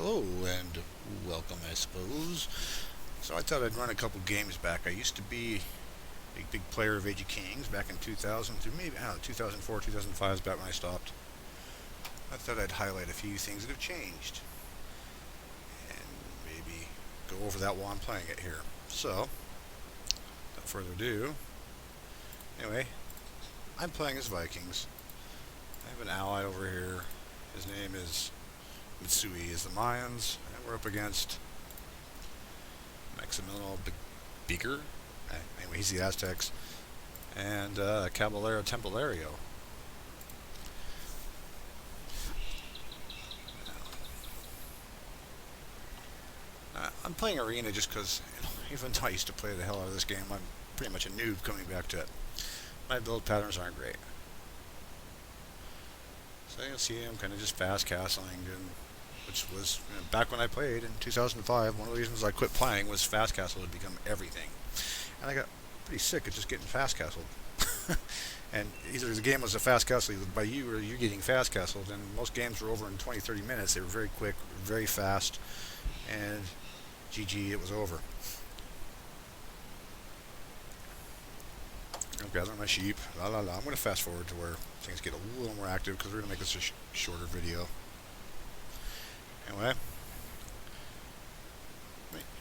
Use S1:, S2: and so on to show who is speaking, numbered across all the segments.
S1: Hello and welcome, I suppose. So I thought I'd run a couple games back. I used to be a big player of Age of Kings back in 2000 to maybe, I don't know, 2004, 2005 is about when I stopped. I thought I'd highlight a few things that have changed and maybe go over that while I'm playing it here. So, without further ado, anyway, I'm playing as Vikings. I have an ally over here. His name is Mitsui is the Mayans, and we're up against Maximiliano Beaker. Anyway, he's the Aztecs, and Caballero Templario. I'm playing Arena just because, even though I used to play the hell out of this game, I'm pretty much a noob coming back to it. My build patterns aren't great. So you'll see I'm kind of just fast castling, and which was, back when I played in 2005, one of the reasons I quit playing was fast castle had become everything. And I got pretty sick of just getting fast castled. And either the game was a fast castle by you or you're getting fast castled, and most games were over in 20-30 minutes. They were very quick, very fast, and GG, it was over. I'm gathering my sheep. La la la. I'm going to fast forward to where things get a little more active because we're going to make this a shorter video. Anyway,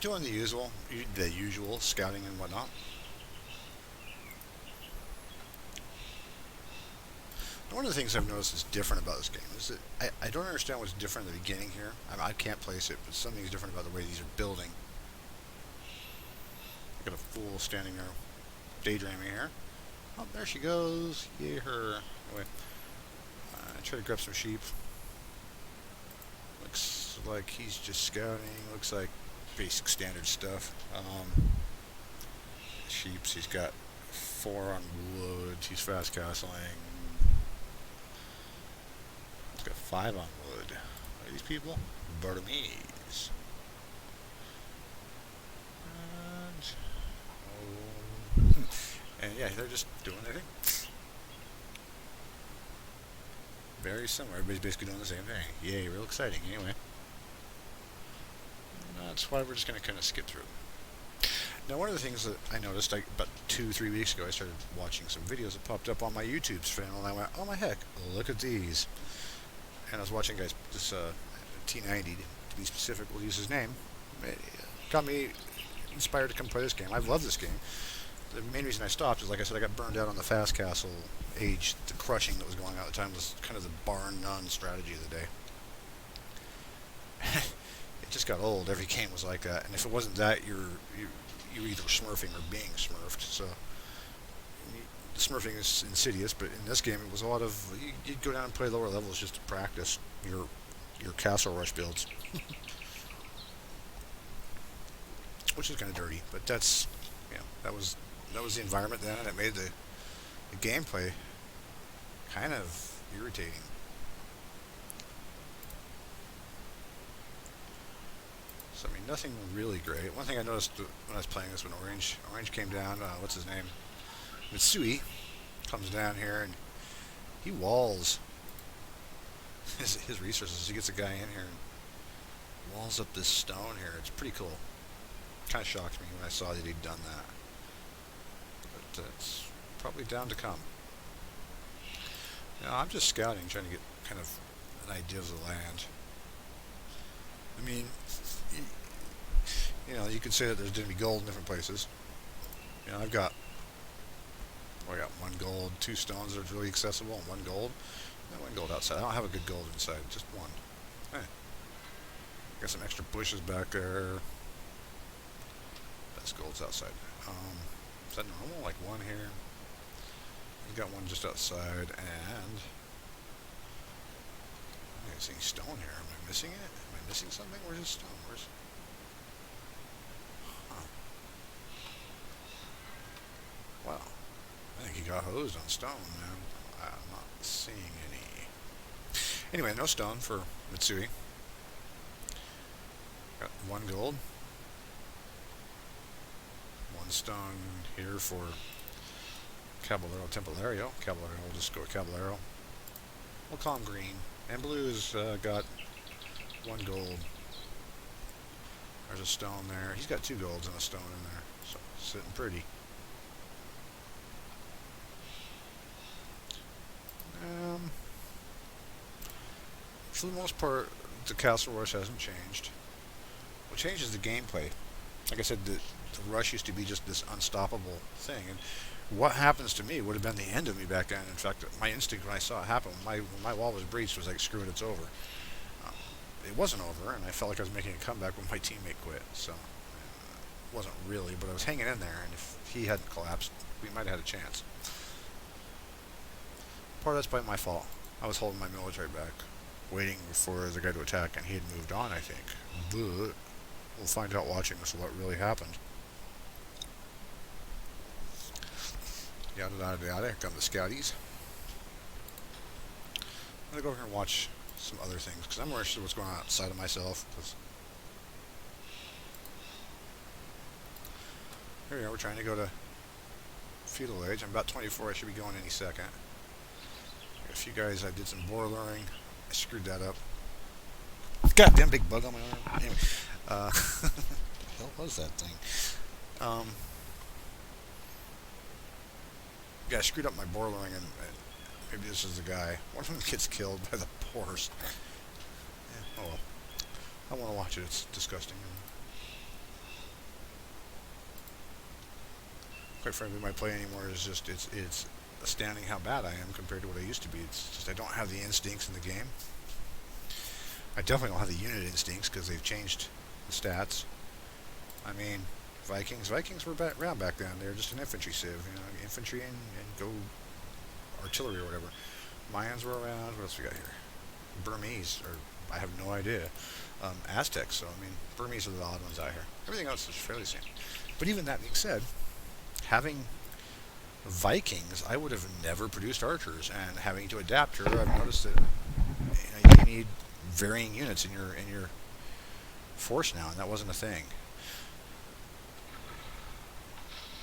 S1: doing the usual scouting and whatnot. One of the things I've noticed is different about this game is that I don't understand what's different in the beginning here. I can't place it, but something's different about the way these are building. Got a fool standing there daydreaming here. Oh, there she goes. Yay her. Anyway, try to grab some sheep. Looks like he's just scouting. Looks like basic standard stuff. Sheeps. He's got 4 on wood. He's fast castling. He's got 5 on wood. Are these people? Bartimes. And yeah, they're just doing their thing. Very similar. Everybody's basically doing the same thing. Yay, real exciting. Anyway. And that's why we're just going to kind of skip through. Now, one of the things that I noticed, about 2-3 weeks ago, I started watching some videos that popped up on my YouTube channel, and I went, oh my heck, look at these. And I was watching guys, this T90, to be specific, we'll use his name. It got me inspired to come play this game. I've loved this game. The main reason I stopped is, like I said, I got burned out on the fast castle age. The crushing that was going on at the time was kind of the bar none strategy of the day. It just got old. Every game was like that, and if it wasn't that, you're either smurfing or being smurfed. So the smurfing is insidious, but in this game, it was a lot of you'd go down and play lower levels just to practice your castle rush builds, which is kind of dirty, but that's that was the environment then, and it made the gameplay kind of irritating. So, I mean, nothing really great. One thing I noticed when I was playing this, when Orange came down, what's his name? Mitsui comes down here, and he walls his resources. He gets a guy in here and walls up this stone here. It's pretty cool. Kind of shocked me when I saw that he'd done that. But it's probably down to come. I'm just scouting, trying to get kind of an idea of the land. I mean, you could say that there's going to be gold in different places. I've got 1 gold, 2 stones that are really accessible, and 1 gold. And 1 gold outside. I don't have a good gold inside, just 1. Got some extra bushes back there. That's gold's outside. Is that normal? Like 1 here. He's got 1 just outside, and I'm not seeing stone here. Am I missing it? Am I missing something? Where's his stone? Wow. I think he got hosed on stone, man. I'm not seeing any. Anyway, no stone for Mitsui. Got 1 gold. 1 stone here for Caballero Templario. Caballero, we'll just go with Caballero. We'll call him green. And blue's got 1 gold. There's a stone there. He's got 2 golds and a stone in there. So, sitting pretty. For the most part, the Castle Rush hasn't changed. What changes the gameplay? Like I said, the rush used to be just this unstoppable thing. And what happens to me would have been the end of me back then. In fact, my instinct when I saw it happen, when my wall was breached, was like, screw it, it's over. It wasn't over, and I felt like I was making a comeback when my teammate quit. So, it wasn't really, but I was hanging in there, and if he hadn't collapsed, we might have had a chance. Part of that's probably my fault. I was holding my military back, waiting for the guy to attack, and he had moved on, I think. But we'll find out watching this what really happened. Yada yada yada. Here come the scouties. I'm gonna go over here and watch some other things because I'm more interested in what's going on outside of myself. Here we are. We're trying to go to feudal age. I'm about 24. I should be going any second. Got a few guys. I did some boiling. I screwed that up. Goddamn big bug on my arm. Anyway, what the hell was that thing? Yeah, I screwed up my boiling, and maybe this is the guy. One of them gets killed by the pores. Yeah, oh well. I want to watch it. It's disgusting. Quite frankly, my play anymore is just it's astounding how bad I am compared to what I used to be. It's just I don't have the instincts in the game. I definitely don't have the unit instincts because they've changed the stats. I mean, Vikings were around back then. They were just an infantry civ, infantry and go artillery or whatever. Mayans were around. What else we got here? Burmese, or I have no idea. Aztecs. So I mean, Burmese are the odd ones out here. Everything else is fairly the same. But even that being said, having Vikings, I would have never produced archers, and having to adapt her, I've noticed that you need varying units in your force now, and that wasn't a thing.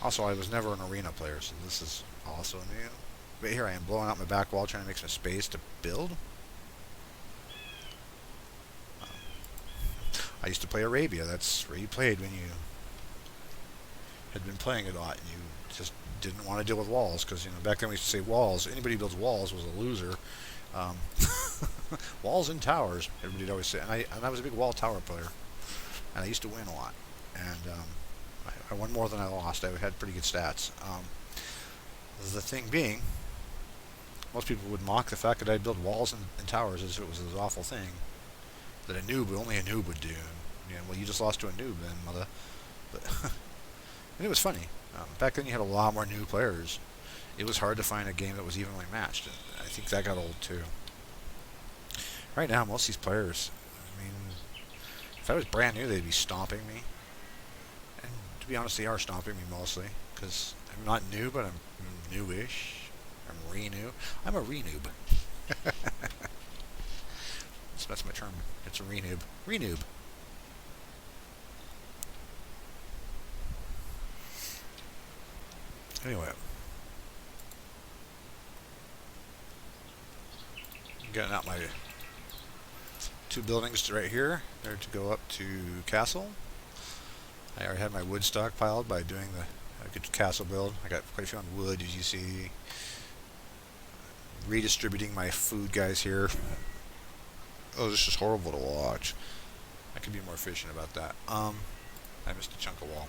S1: Also, I was never an arena player, so this is also new. But here I am, blowing out my back wall, trying to make some space to build. I used to play Arabia. That's where you played when you had been playing a lot, and you just didn't want to deal with walls, because back then we used to say walls. Anybody who builds walls was a loser. Walls and towers, everybody'd always say. And I was a big wall tower player, and I used to win a lot. And I won more than I lost. I had pretty good stats. The thing being, most people would mock the fact that I'd build walls and towers as if it was this awful thing that only a noob would do. Well, you just lost to a noob then, mother. But and it was funny. Back then you had a lot more new players. It was hard to find a game that was evenly matched. And I think that got old too. Right now, most of these players, I mean, if I was brand new, they'd be stomping me. And to be honest, they are stomping me mostly, because I'm not new, but I'm newish. I'm renoob. I'm a renoob. That's my term. It's a renoob. Renoob. Anyway. Getting out my 2 buildings right here. They're to go up to castle. I already had my wood stockpiled by doing the good castle build. I got quite a few on wood, as you see. Redistributing my food guys here. Oh, this is horrible to watch. I could be more efficient about that. I missed a chunk of wall.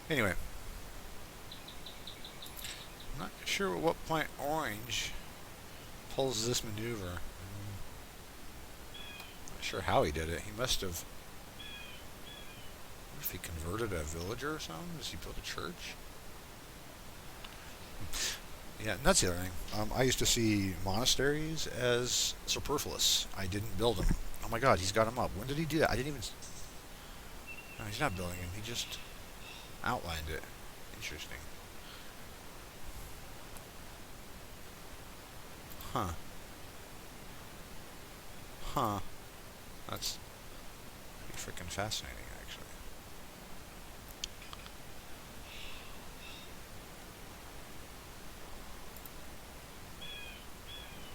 S1: Anyway. I'm not sure at what point orange pulls this maneuver. Not sure how he did it. He must have... What if he converted a villager or something? Does he build a church? Yeah, and that's the other thing. I used to see monasteries as superfluous. I didn't build them. Oh my god, he's got them up. When did he do that? I didn't even... No, he's not building them. He just outlined it. Interesting. Huh. Huh. That's pretty freaking fascinating, actually.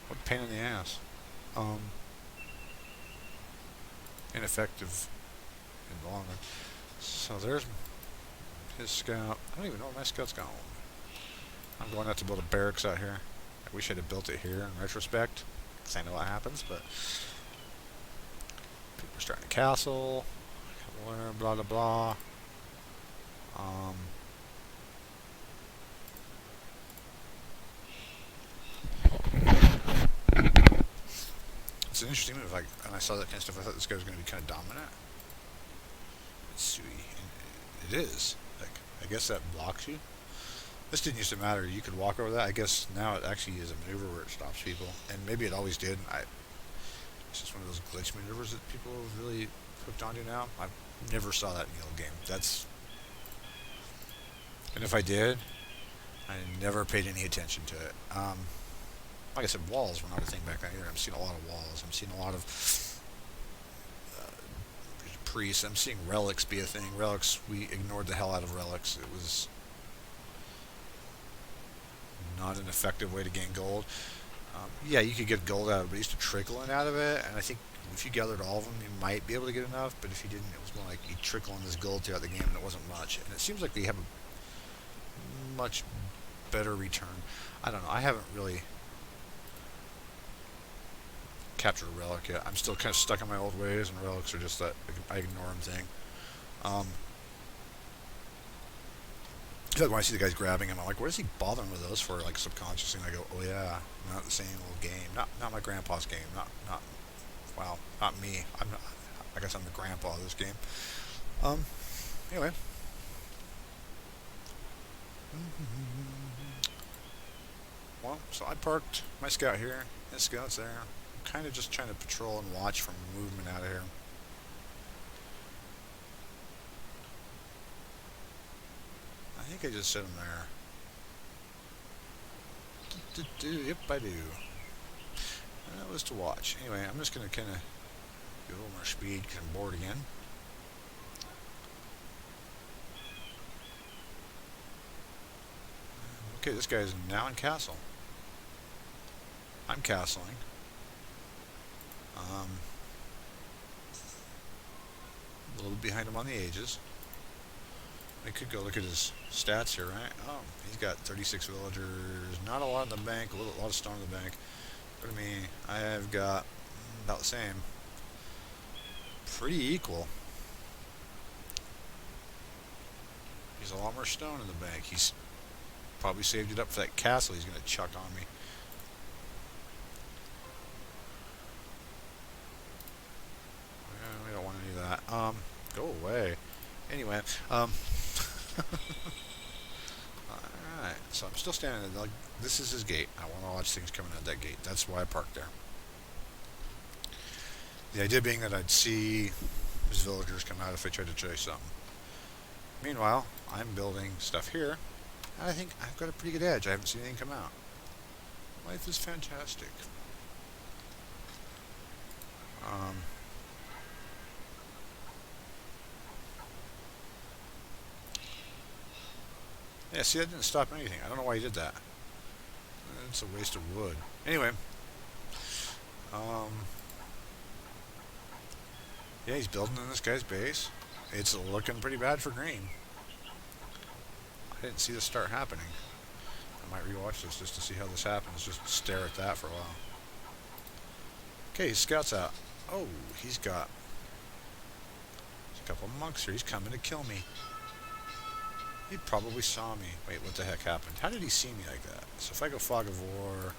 S1: What a pain in the ass. Ineffective longer. So there's his scout. I don't even know where my scout's gone. I'm going out to build a barracks out here. I wish I'd have built it here in retrospect, because I know what happens, but people are starting a castle, blah blah blah. It's an interesting move. Like, when I saw that kind of stuff, I thought this guy was going to be kind of dominant. It's sweet. And it is. Like, I guess that blocks you. This didn't used to matter. You could walk over that. I guess now it actually is a maneuver where it stops people. And maybe it always did. It's just one of those glitch maneuvers that people have really hooked onto now. I never saw that in the old game. And if I did, I never paid any attention to it. Like I said, walls were not a thing back then either. I'm seeing a lot of walls. I'm seeing a lot of priests. I'm seeing relics be a thing. Relics, we ignored the hell out of relics. It was not an effective way to gain gold. Yeah, you could get gold out of it, but it used to trickle in out of it, and I think if you gathered all of them, you might be able to get enough, but if you didn't, it was more like you trickle in this gold throughout the game, and it wasn't much. And it seems like they have a much better return. I don't know. I haven't really captured a relic yet. I'm still kind of stuck in my old ways, and relics are just that I ignore them thing. I feel like when I see the guys grabbing them, I'm like, what is he bothering with those for? Like, subconsciously, and I go, oh yeah, not the same old game. Not my grandpa's game. Wow, not me. I guess I'm the grandpa of this game. Anyway. Well, so I parked my scout here. His scout's there. I'm kind of just trying to patrol and watch for movement out of here. I think I just set him there. Yep, I do. And that was to watch. Anyway, I'm just going to kind of get a little more speed because I'm bored again. Okay, this guy is now in castle. I'm castling. A little behind him on the ages. I could go look at his stats here, right? Oh, he's got 36 villagers, not a lot in the bank, a lot of stone in the bank. But I mean, I've got about the same. Pretty equal. He's a lot more stone in the bank. He's probably saved it up for that castle he's going to chuck on me. We don't want any of that. Go away. Anyway, alright, so I'm still standing there. Like, this is his gate. I want to watch things coming out that gate. That's why I parked there. The idea being that I'd see his villagers come out if I tried to chase something. Meanwhile, I'm building stuff here, and I think I've got a pretty good edge. I haven't seen anything come out. Life is fantastic. Yeah, see, that didn't stop anything. I don't know why he did that. It's a waste of wood. Anyway. Yeah, he's building in this guy's base. It's looking pretty bad for green. I didn't see this start happening. I might rewatch this just to see how this happens. Just stare at that for a while. Okay, his scout's out. Oh, he's got a couple of monks here. He's coming to kill me. He probably saw me. Wait, what the heck happened? How did he see me like that? So if I go Fog of War,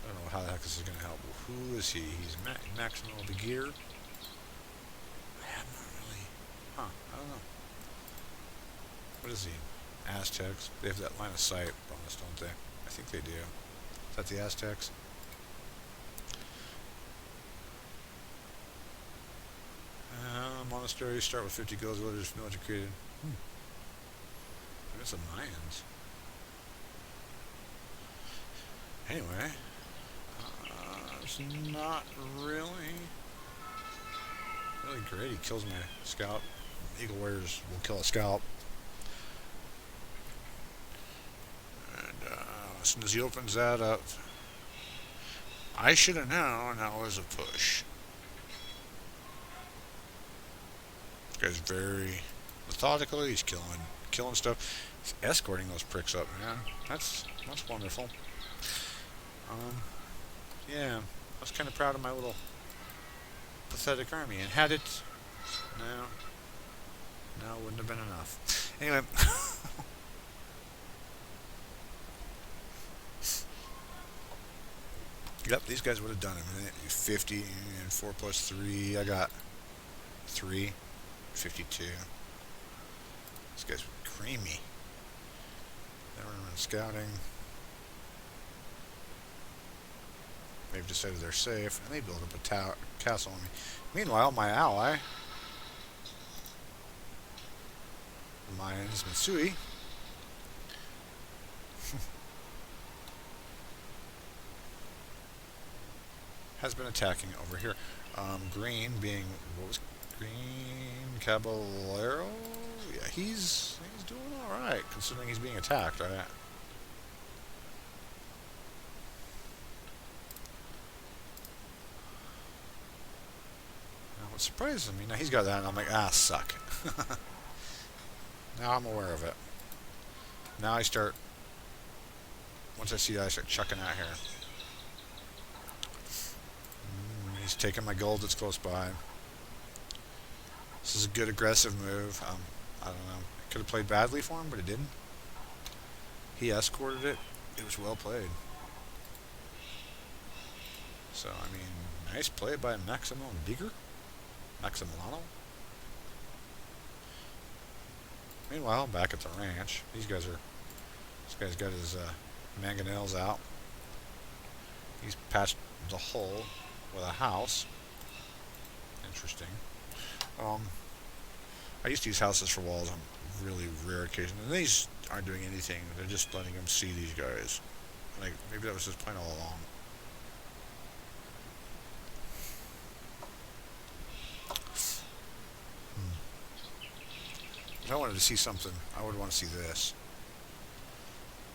S1: I don't know how the heck this is going to help. Who is he? He's Maximal Begeer. I have not really... Huh, I don't know. What is he? Aztecs. They have that line of sight bonus, don't they? I think they do. Is that the Aztecs? Monasteries start with 50 gold villagers, village created. There's some Mayans. Anyway, it's not really great. He kills my scout. Eagle Warriors will kill a scout. And as soon as he opens that up, I should have known that was a push. guy's very methodical. He's killing stuff. He's escorting those pricks up, man. That's wonderful. Um, yeah, I was kind of proud of my little pathetic army, and had it, no, it wouldn't have been enough. Anyway, yep, these guys would have done it. 50 and 4 plus 3. I got 3, 52. These guys were creamy. They were in scouting. They've decided they're safe, and they build up a castle on me. Meanwhile, my ally, mine's Mitsui, has been attacking over here. Green being, what was Green Caballero? Yeah, he's doing all right considering he's being attacked. Right? What surprises me, now he's got that, and I'm like, suck. Now I'm aware of it. Now once I see that, I start chucking out here. He's taking my gold that's close by. This is a good aggressive move. I don't know. It could have played badly for him, but it didn't. He escorted it. It was well played. So, I mean, nice play by Maximo and Bigger. Maximiliano. Meanwhile, back at the ranch, this guy's got his mangonels out. He's patched the hole with a house. Interesting. I used to use houses for walls on really rare occasions, and these aren't doing anything. They're just letting them see these guys. Like, maybe that was his plan all along. If I wanted to see something, I would want to see this.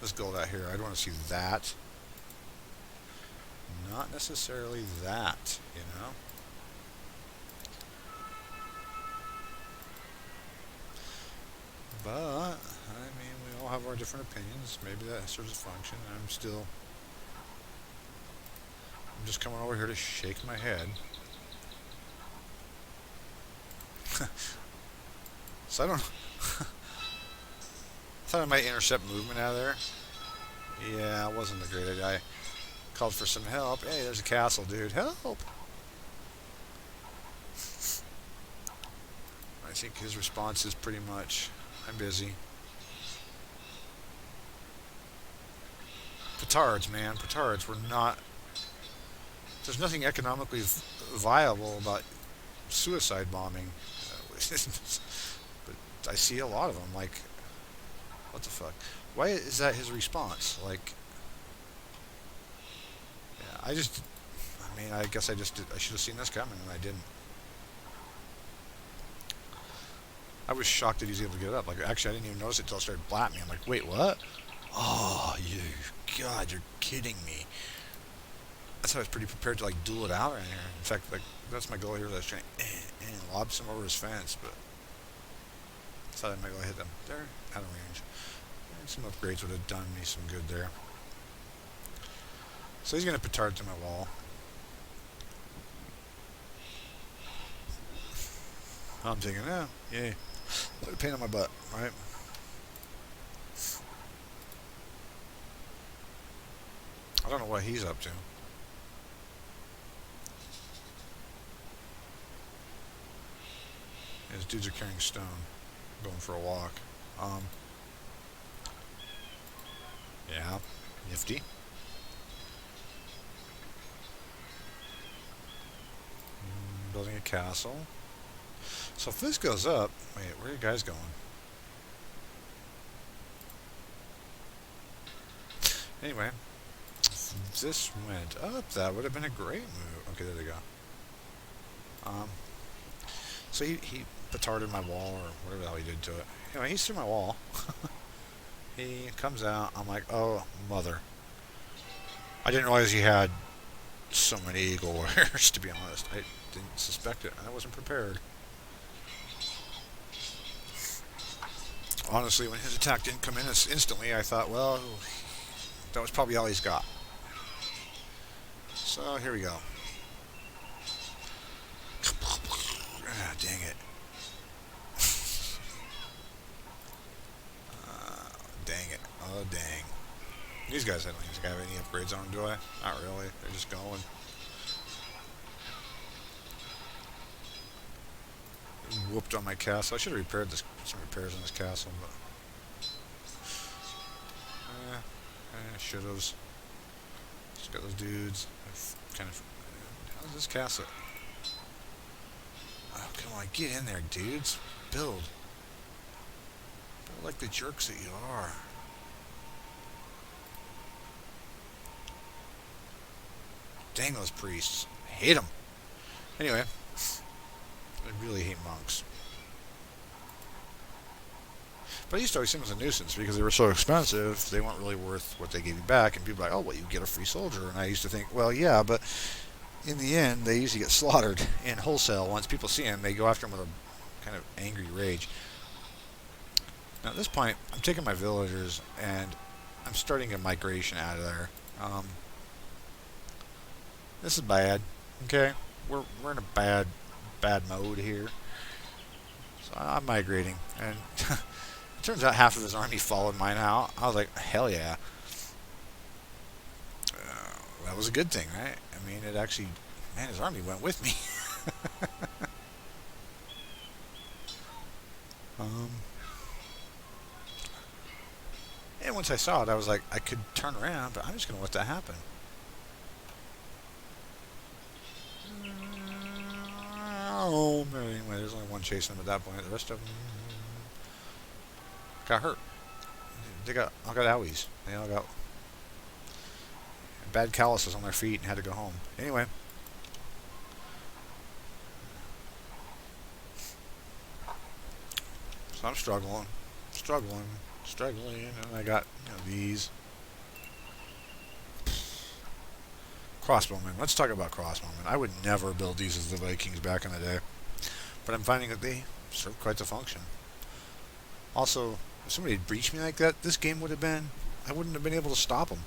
S1: This gold out here, I'd want to see that. Not necessarily that, you know? But, I mean, we all have our different opinions. Maybe that serves a function. I'm just coming over here to shake my head. So I don't... I thought I might intercept movement out of there. Yeah, it wasn't a great idea. I called for some help. Hey, there's a castle, dude. Help! I think his response is pretty much, I'm busy. Petards, man. Petards were not... There's nothing economically viable about suicide bombing. But I see a lot of them, like... What the fuck? Why is that his response? Like... Yeah, I mean, I guess I should have seen this coming, and I didn't. I was shocked that he was able to get up. Like, actually, I didn't even notice it until I started blatting me. I'm like, wait, what? Oh, God, you're kidding me. That's how I was pretty prepared to, like, duel it out right here. In fact, like, that's my goal here. I was trying to lob some over his fence, but I thought I might go hit them. They're out of range. And some upgrades would have done me some good there. So he's going to petard to my wall. I'm thinking, yay. Put a pain on my butt, right? I don't know what he's up to. His dudes are carrying stone, going for a walk. Yeah, nifty. Building a castle. So if this goes up, wait, where are you guys going? Anyway, if this went up, that would have been a great move. Okay, there they go. So he petarded my wall, or whatever the hell he did to it. Anyway, he's through my wall. He comes out. I'm like, oh, mother. I didn't realize he had so many eagle warriors, to be honest. I didn't suspect it. I wasn't prepared. Honestly, when his attack didn't come in instantly, I thought, well, that was probably all he's got. So here we go. Ah, dang it. Dang it. Oh, dang. These guys, I don't think I have any upgrades on them, do I? Not really. They're just going. Whooped on my castle. I should have repaired some repairs on this castle, but should have. Just got those dudes. I've kind of. How's this castle? Oh, come on, get in there, dudes. Build. Build like the jerks that you are. Dang those priests. I hate them. Anyway, I really hate monks. But I used to always think it was a nuisance because they were so expensive, they weren't really worth what they gave you back. And people were like, oh, well, you get a free soldier. And I used to think, well, yeah, but in the end, they usually get slaughtered in wholesale. Once people see them, they go after them with a kind of angry rage. Now, at this point, I'm taking my villagers, and I'm starting a migration out of there. This is bad, okay? We're in a bad mode here. So I'm migrating, and it turns out half of his army followed mine out. I was like, hell yeah. That was a good thing, right? I mean, it actually, man, his army went with me. And once I saw it, I was like, I could turn around, but I'm just going to let that happen. Oh, anyway, there's only one chasing them at that point. The rest of them got hurt. They all got owies. They all got bad calluses on their feet and had to go home. Anyway. So I'm struggling, and I got these. Crossbowmen. Let's talk about crossbowmen. I would never build these as the Vikings back in the day, but I'm finding that they serve quite the function. Also, if somebody had breached me like that, this game would have been, I wouldn't have been able to stop them.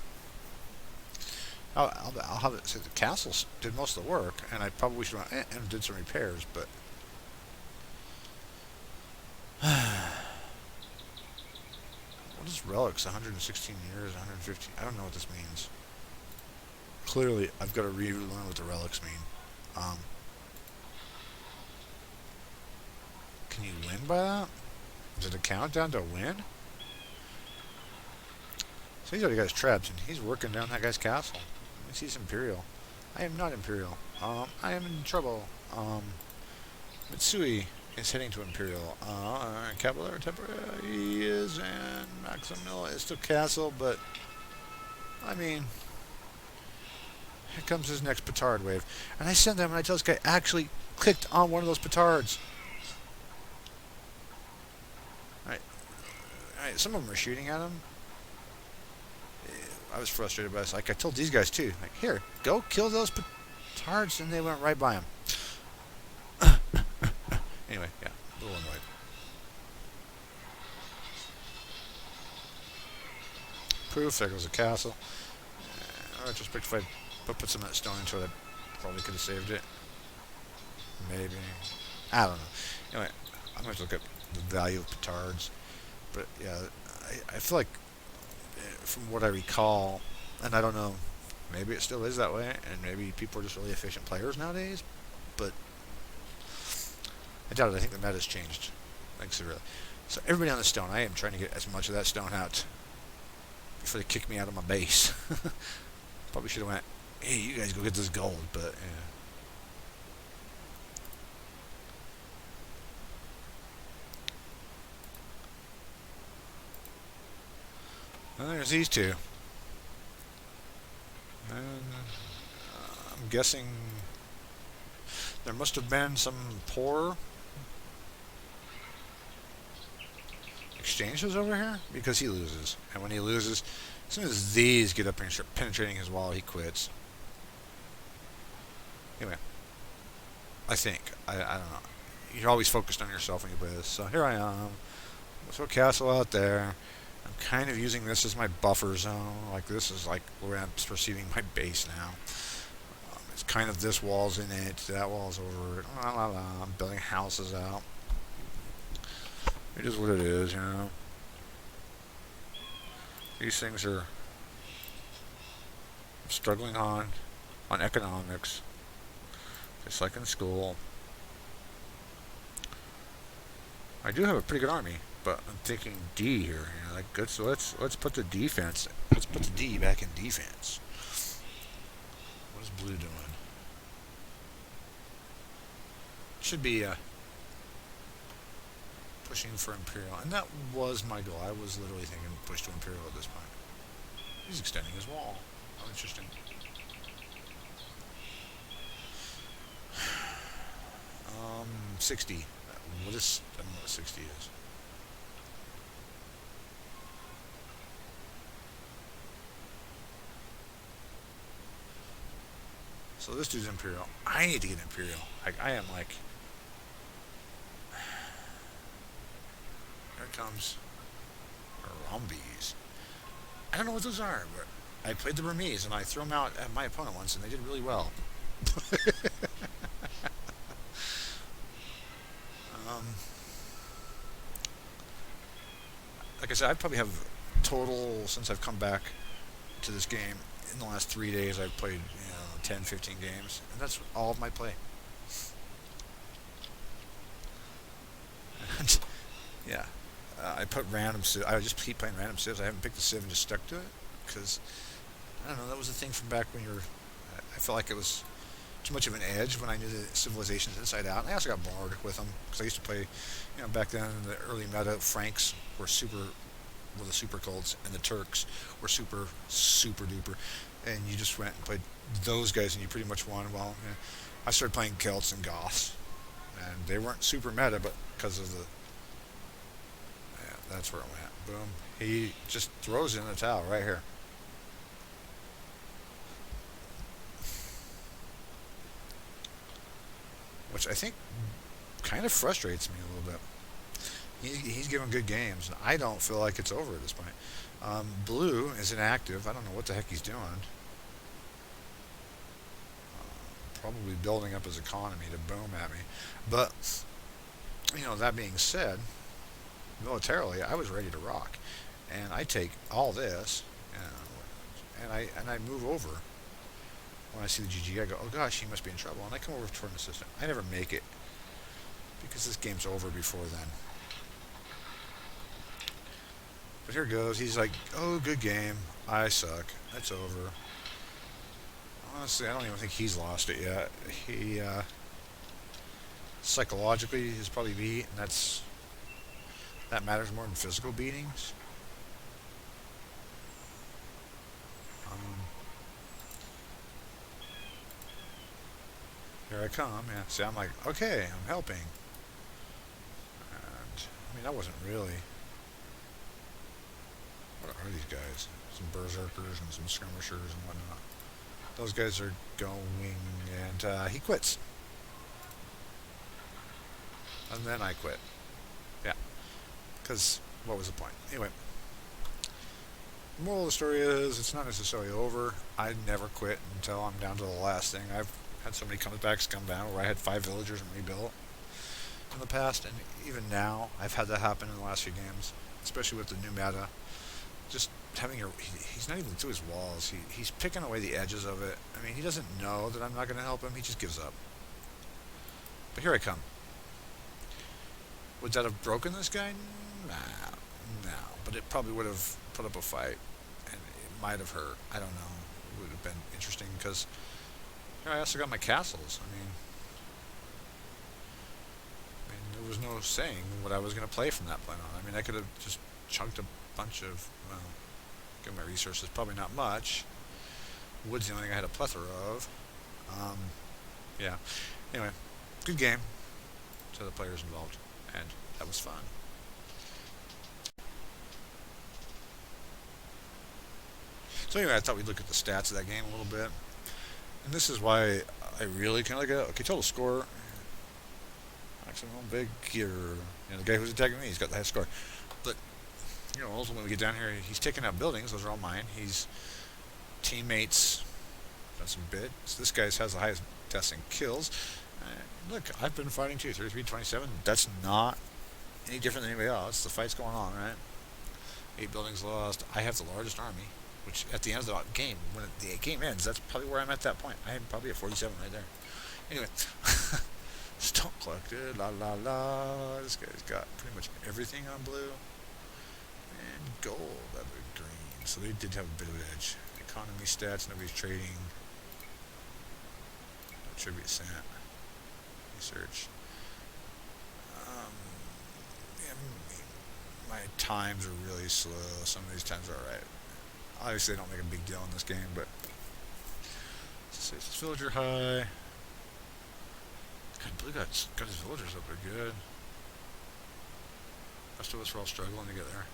S1: I'll have it say the castles did most of the work, and I probably should have and did some repairs, but what is relics? 116 years, 150. I don't know what this means. Clearly, I've got to relearn what the relics mean. Can you win by that? Is it a countdown to win? So he's already got his traps, and he's working down that guy's castle. Let's see, he's Imperial. I am not Imperial. I am in trouble. Mitsui is heading to Imperial. Cavalier Temporary is, and Maximilla is still castle, but I mean, here comes his next petard wave. And I send them, and I tell this guy, actually clicked on one of those petards. Alright, some of them are shooting at him. I was frustrated by this. Like, I told these guys, too. Like, here, go kill those petards, and they went right by him. Anyway, yeah, a little annoyed. Proof, there goes a castle. Retrospect, if I put some of that stone into it, I probably could have saved it. Maybe. I don't know. Anyway, I'm going to look at the value of petards. But, yeah, I feel like, from what I recall, and I don't know, maybe it still is that way, and maybe people are just really efficient players nowadays, but I doubt it. I think the meta's changed. Like, severely. So everybody on the stone, I am trying to get as much of that stone out before they kick me out of my base. Probably should have went, hey, you guys go get this gold, but yeah. Well, there's these two. And I'm guessing there must have been some poor exchanges over here, because he loses. And when he loses, as soon as these get up and start penetrating his wall, he quits. Anyway, I think. I don't know. You're always focused on yourself when you play this. So here I am. So castle out there. I'm kind of using this as my buffer zone. Like this is like where I'm perceiving my base now. It's kind of this wall's in it, that wall's over it. La la la. I'm building houses out. It is what it is, you know. These things are struggling on economics, just like in school. I do have a pretty good army, but I'm thinking D here. You know, like good. So let's put the defense. Let's put the D back in defense. What is blue doing? Should be pushing for Imperial, and that was my goal. I was literally thinking push to Imperial at this point. He's extending his wall. Oh, interesting. 60. What is? I don't know what 60 is. So this dude's Imperial. I need to get Imperial. I am like. Here it comes. Rumbies. I don't know what those are, but I played the Burmese and I threw them out at my opponent once and they did really well. um, like I said, I probably have total, since I've come back to this game, in the last 3 days I've played 10, 15 games, and that's all of my play. And, yeah, I put random civs. I just keep playing random civs. I haven't picked a civ and just stuck to it, because, I don't know, that was the thing from back when you're, I felt like it was too much of an edge when I knew the civilizations inside out. And I also got bored with them, because I used to play, back then in the early meta, Franks were the super cults, and the Turks were super duper, and you just went and played those guys, and you pretty much won. Well, I started playing Celts and Goths, and they weren't super meta, but because of the, that's where it went. Boom. He just throws in the towel right here. Which I think kind of frustrates me a little bit. He's giving good games, and I don't feel like it's over at this point. Blue is inactive. I don't know what the heck he's doing. Probably building up his economy to boom at me. But, that being said, militarily, I was ready to rock. And I take all this, and I move over. When I see the GG, I go, oh gosh, he must be in trouble. And I come over toward an assistant. I never make it, because this game's over before then. But here goes. He's like, oh, good game. I suck. That's over. Honestly, I don't even think he's lost it yet. He, psychologically, is probably beat, and that matters more than physical beatings. Here I come. Yeah. See, I'm like, okay, I'm helping. And, that wasn't really. What are these guys? Some berserkers and some skirmishers and whatnot. Those guys are going, and he quits. And then I quit. Yeah. Because what was the point? Anyway. The moral of the story is, it's not necessarily over. I never quit until I'm down to the last thing. I've had so many comebacks come down where I had 5 villagers and rebuilt in the past, and even now I've had that happen in the last few games, especially with the new meta. Just having he's not even to his walls. He's picking away the edges of it. I mean, he doesn't know that I'm not going to help him. He just gives up. But here I come. Would that have broken this guy? Nah, no. But it probably would have put up a fight, and it might have hurt. I don't know. It would have been interesting, because here I also got my castles. I mean, there was no saying what I was going to play from that point on. I mean, I could have just chunked a bunch of, give my resources, probably not much. Wood's the only thing I had a plethora of. Yeah. Anyway, good game to the players involved, and that was fun. So anyway, I thought we'd look at the stats of that game a little bit. And this is why I really kind of like it. Okay, total score. maximum vigor. The guy who's attacking me, he's got the highest score. But, ultimately when we get down here, he's taking out buildings. Those are all mine. He's teammates. Done some bits. This guy has the highest deaths and kills. Look, I've been fighting too. 33-27. That's not any different than anybody else. The fight's going on, right? 8 buildings lost. I have the largest army, which at the end of the game, when the game ends, that's probably where I'm at that point. I am probably at 47 right there. Anyway, stone collected. La la la. This guy's got pretty much everything on blue. And gold, other green. So they did have a bit of an edge. Economy stats, nobody's trading. No tribute sent. Research. My times are really slow. Some of these times are alright. Obviously, they don't make a big deal in this game, but villager high. God, Blue got his villagers up there good. Rest of us were all struggling to get there.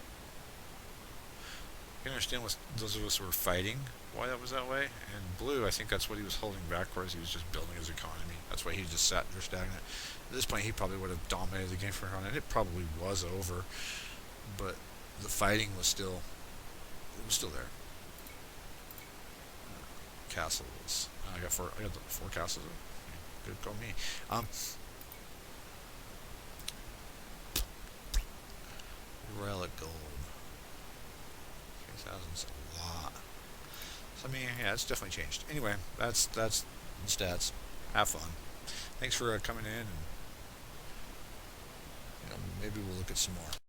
S1: You can understand what those of us who were fighting, why that was that way. And Blue, I think that's what he was holding back, whereas he was just building his economy. That's why he just sat there stagnant. At this point, he probably would have dominated the game for a round, and it probably was over. But the fighting was still, there. Castles. I got four castles. Good, go me. Relic gold. 3,000's a lot. So I mean, yeah, it's definitely changed. Anyway, that's the stats. Have fun. Thanks for coming in, and maybe we'll look at some more.